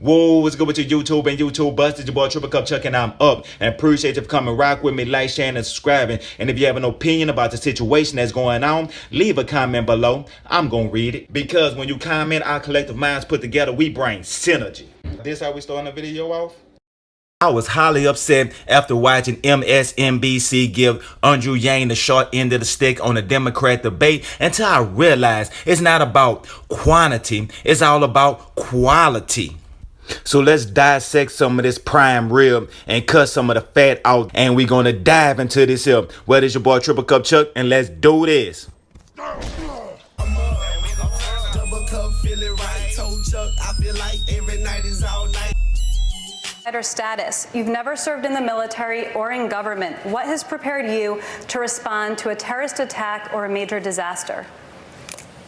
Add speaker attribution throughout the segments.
Speaker 1: Whoa, what's good with your YouTube and YouTube busters? Your boy Triple Cup Chuck and I'm up. And appreciate you for coming rock with me, like, sharing, and subscribing. And if you have an opinion about the situation that's going on, leave a comment below. I'm gonna read it. Because when you comment, our collective minds put together, we bring synergy. This how we starting the video off? I was highly upset after watching MSNBC give Andrew Yang the short end of the stick on the Democrat debate until I realized it's not about quantity, it's all about quality. So let's dissect some of this prime rib and cut some of the fat out, and we're gonna dive into this here. Well, it's your boy Triple Cup Chuck, and let's do this.
Speaker 2: Status. You've never served in the military or in government. What has prepared you to respond to a terrorist attack or a major disaster?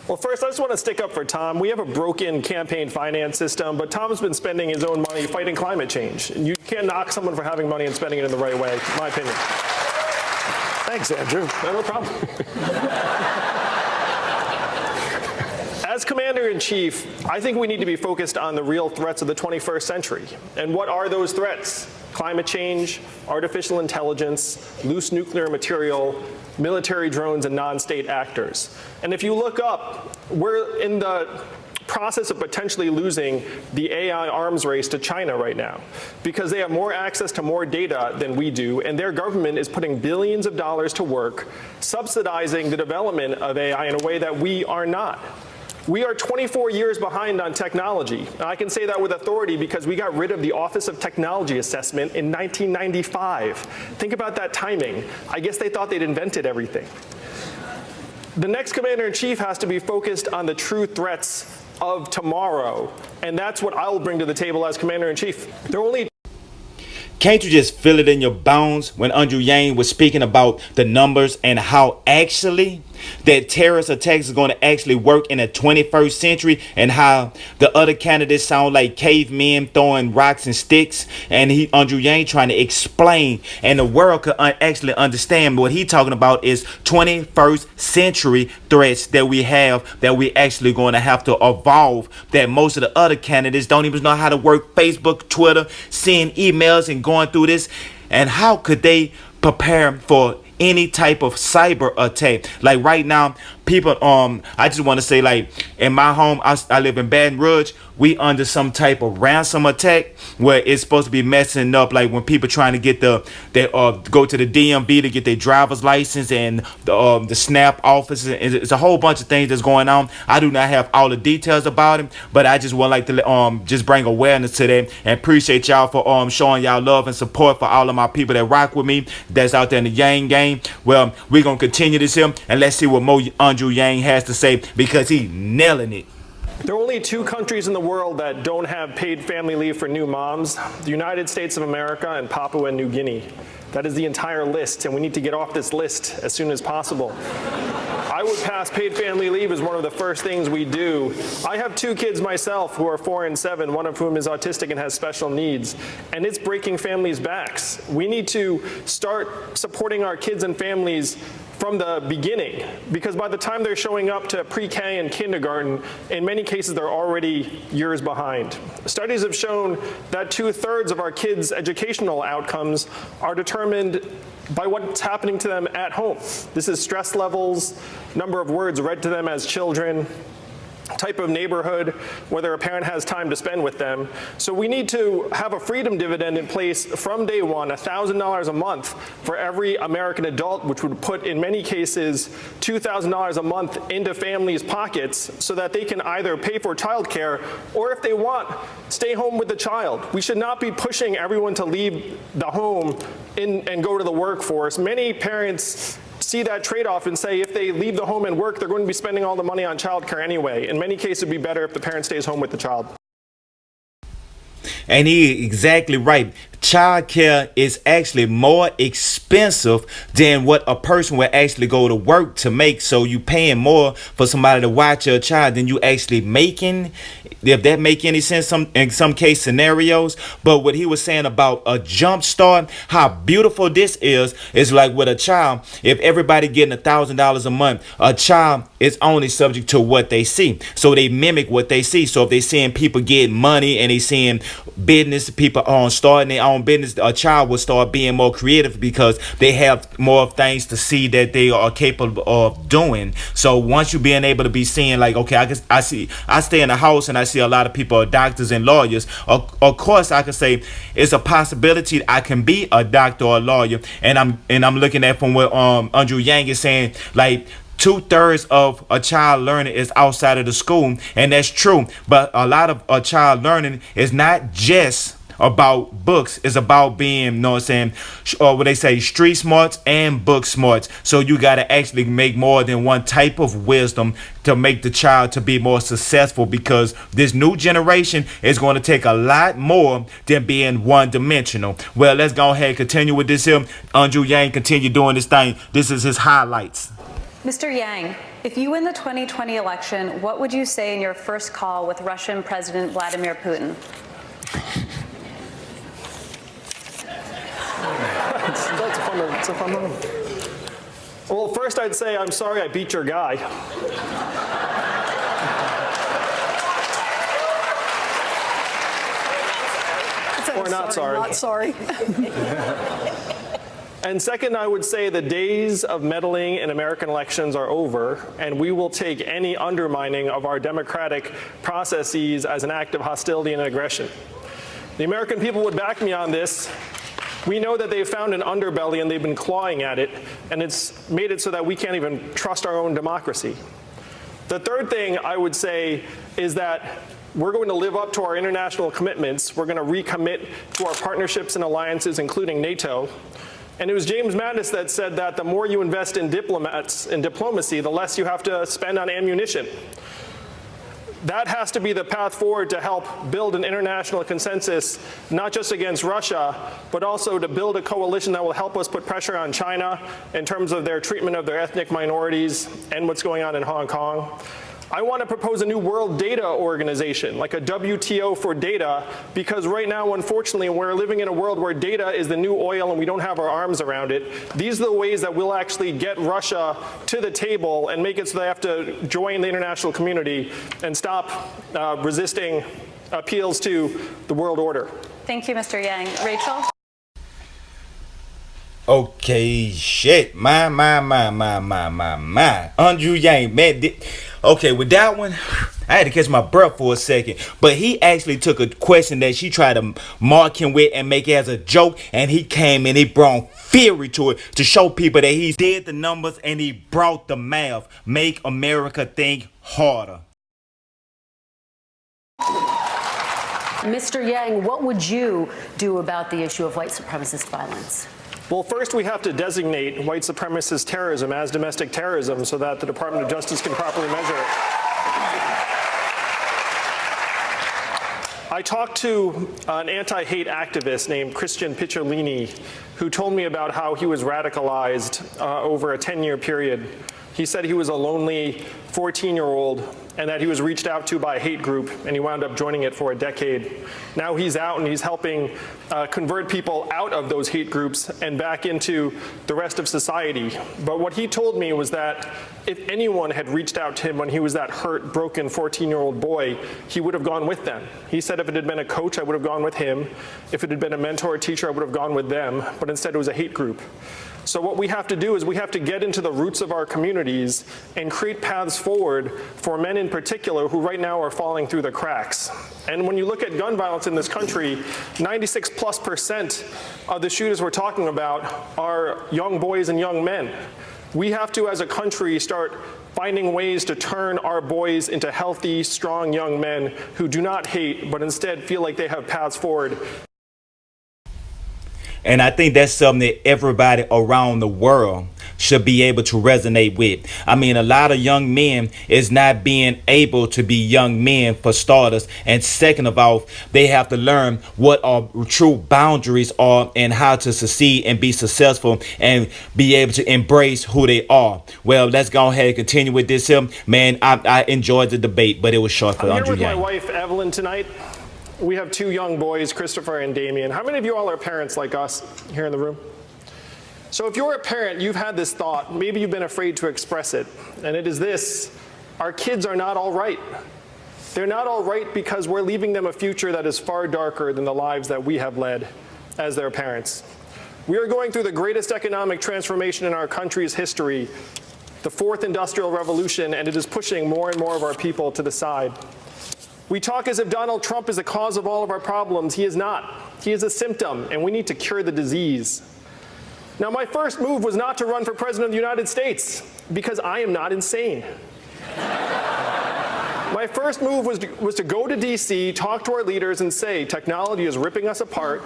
Speaker 3: Well, first, I just want to stick up for Tom. We have a broken campaign finance system, but Tom's been spending his own money fighting climate change. And you can't knock someone for having money and spending it in the right way, in my opinion.
Speaker 4: Thanks, Andrew.
Speaker 3: No problem. As Commander-in-Chief, I think we need to be focused on the real threats of the 21st century. And what are those threats? Climate change, artificial intelligence, loose nuclear material, military drones, and non-state actors. And if you look up, we're in the process of potentially losing the AI arms race to China right now because they have more access to more data than we do, and their government is putting billions of dollars to work subsidizing the development of AI in a way that we are not. We are 24 years behind on technology. And I can say that with authority because we got rid of the Office of Technology Assessment in 1995. Think about that timing. I guess they thought they'd invented everything. The next Commander-in-Chief has to be focused on the true threats of tomorrow. And that's what I will bring to the table as Commander-in-Chief. There are only
Speaker 1: Can't you just feel it in your bones when Andrew Yang was speaking about the numbers and how actually that terrorist attacks are going to actually work in the 21st century, and how the other candidates sound like cavemen throwing rocks and sticks, and Andrew Yang trying to explain and the world could actually understand what he talking about is 21st century threats that we have, that we actually going to have to evolve, that most of the other candidates don't even know how to work Facebook, Twitter, seeing emails and going through this. And how could they prepare for any type of cyber attack? Like right now, people, I just want to say, like in my home, I live in Baton Rouge. We under some type of ransom attack where it's supposed to be messing up, like when people trying to get go to the DMV to get their driver's license and the SNAP office. It's a whole bunch of things that's going on. I do not have all the details about it, but I just would like to just bring awareness to that, and appreciate y'all for showing y'all love and support for all of my people that rock with me, that's out there in the Yang game. Well, we're gonna continue this here, and let's see what Mo Andrew Yang has to say, because he nailing it.
Speaker 3: There are only two countries in the world that don't have paid family leave for new moms: the United States of America and Papua New Guinea. That is the entire list, and we need to get off this list as soon as possible. I would pass paid family leave as one of the first things we do. I have two kids myself who are 4 and 7, one of whom is autistic and has special needs, and it's breaking families' backs. We need to start supporting our kids and families from the beginning, because by the time they're showing up to pre-K and kindergarten, in many cases they're already years behind. Studies have shown that 2/3 of our kids' educational outcomes are determined by what's happening to them at home. This is stress levels, number of words read to them as children, type of neighborhood, whether a parent has time to spend with them. So we need to have a freedom dividend in place from day one, $1,000 a month for every American adult, which would put, in many cases, $2,000 a month into families' pockets so that they can either pay for childcare or, if they want, stay home with the child. We should not be pushing everyone to leave the home and go to the workforce. Many parents see that trade-off and say if they leave the home and work, they're going to be spending all the money on childcare anyway. In many cases, it would be better if the parent stays home with the child.
Speaker 1: And he exactly right. Childcare is actually more expensive than what a person would actually go to work to make. So you paying more for somebody to watch your child than you actually making. if that make any sense in some case scenarios. But what he was saying about a jump start, how beautiful this is like with a child. If everybody getting $1,000 a month, a child is only subject to what they see. So they mimic what they see. So if they seeing people getting money and they seeing business people starting their own business, a child will start being more creative because they have more things to see that they are capable of doing. So once you being able to be seeing like, okay, I stay in a house and I see a lot of people are doctors and lawyers. Of course, I can say it's a possibility I can be a doctor or a lawyer, and I'm looking at from what Andrew Yang is saying, like 2/3 of a child learning is outside of the school, and that's true. But a lot of a child learning is not just about books. It's about being, you know what I'm saying, or what they say, street smarts and book smarts. So you got to actually make more than one type of wisdom to make the child to be more successful, because this new generation is going to take a lot more than being one-dimensional. Well, let's go ahead and continue with this here. Andrew Yang continue doing this thing. This is his highlights.
Speaker 2: Mr. Yang, if you win the 2020 election, what would you say in your first call with Russian President Vladimir Putin?
Speaker 3: It's a fun one. Well, first I'd say, I'm sorry I beat your guy. Or not sorry.
Speaker 5: Not sorry.
Speaker 3: And second, I would say the days of meddling in American elections are over, and we will take any undermining of our democratic processes as an act of hostility and aggression. The American people would back me on this. We know that they've found an underbelly and they've been clawing at it, and it's made it so that we can't even trust our own democracy. The third thing I would say is that we're going to live up to our international commitments. We're going to recommit to our partnerships and alliances, including NATO. And it was James Mattis that said that the more you invest in diplomats and diplomacy, the less you have to spend on ammunition. That has to be the path forward to help build an international consensus, not just against Russia, but also to build a coalition that will help us put pressure on China in terms of their treatment of their ethnic minorities and what's going on in Hong Kong. I want to propose a new world data organization, like a WTO for data, because right now, unfortunately, we're living in a world where data is the new oil and we don't have our arms around it. These are the ways that we'll actually get Russia to the table and make it so they have to join the international community and stop resisting appeals to the world order.
Speaker 2: Thank you, Mr. Yang. Rachel?
Speaker 1: Okay, shit. My. Andrew Yang, man. Okay, with that one, I had to catch my breath for a second. But he actually took a question that she tried to mark him with and make it as a joke, and he came and he brought fury to it to show people that he did the numbers and he brought the math. Make America think harder.
Speaker 5: Mr. Yang, what would you do about the issue of white supremacist violence?
Speaker 3: Well, first we have to designate white supremacist terrorism as domestic terrorism so that the Department of Justice can properly measure it. I talked to an anti-hate activist named Christian Picciolini, who told me about how he was radicalized over a 10-year period. He said he was a lonely 14-year-old and that he was reached out to by a hate group, and he wound up joining it for a decade. Now he's out and he's helping convert people out of those hate groups and back into the rest of society. But what he told me was that if anyone had reached out to him when he was that hurt, broken 14-year-old boy, he would have gone with them. He said if it had been a coach, I would have gone with him. If it had been a mentor or teacher, I would have gone with them. But instead it was a hate group. So what we have to do is we have to get into the roots of our communities and create paths forward for men in particular who right now are falling through the cracks. And when you look at gun violence in this country, 96+% of the shooters we're talking about are young boys and young men. We have to, as a country, start finding ways to turn our boys into healthy, strong young men who do not hate, but instead feel like they have paths forward.
Speaker 1: And I think that's something that everybody around the world should be able to resonate with. I mean, a lot of young men is not being able to be young men, for starters. And second of all, they have to learn what our true boundaries are and how to succeed and be successful and be able to embrace who they are. Well, let's go ahead and continue with this here. Man, I enjoyed the debate, but it was short for
Speaker 3: I'm here
Speaker 1: Andrew
Speaker 3: with my
Speaker 1: Yang.
Speaker 3: wife, Evelyn, tonight. We have two young boys, Christopher and Damien. How many of you all are parents like us here in the room? So if you're a parent, you've had this thought, maybe you've been afraid to express it, and it is this: our kids are not all right. They're not all right because we're leaving them a future that is far darker than the lives that we have led as their parents. We are going through the greatest economic transformation in our country's history, the fourth industrial revolution, and it is pushing more and more of our people to the side. We talk as if Donald Trump is the cause of all of our problems. He is not. He is a symptom, and we need to cure the disease. Now, my first move was not to run for president of the United States, because I am not insane. My first move was to go to DC, talk to our leaders, and say, technology is ripping us apart,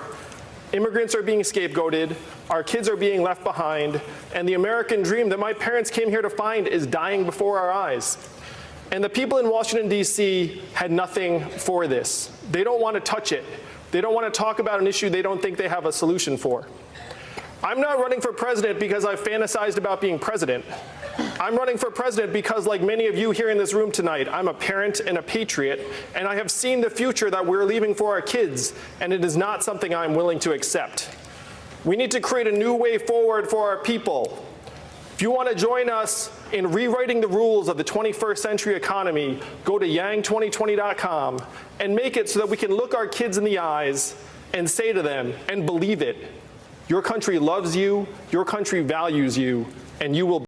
Speaker 3: immigrants are being scapegoated, our kids are being left behind, and the American dream that my parents came here to find is dying before our eyes. And the people in Washington, D.C. had nothing for this. They don't want to touch it. They don't want to talk about an issue they don't think they have a solution for. I'm not running for president because I fantasized about being president. I'm running for president because, like many of you here in this room tonight, I'm a parent and a patriot, and I have seen the future that we're leaving for our kids, and it is not something I'm willing to accept. We need to create a new way forward for our people. If you want to join us in rewriting the rules of the 21st century economy, go to yang2020.com and make it so that we can look our kids in the eyes and say to them, and believe it, your country loves you, your country values you, and you will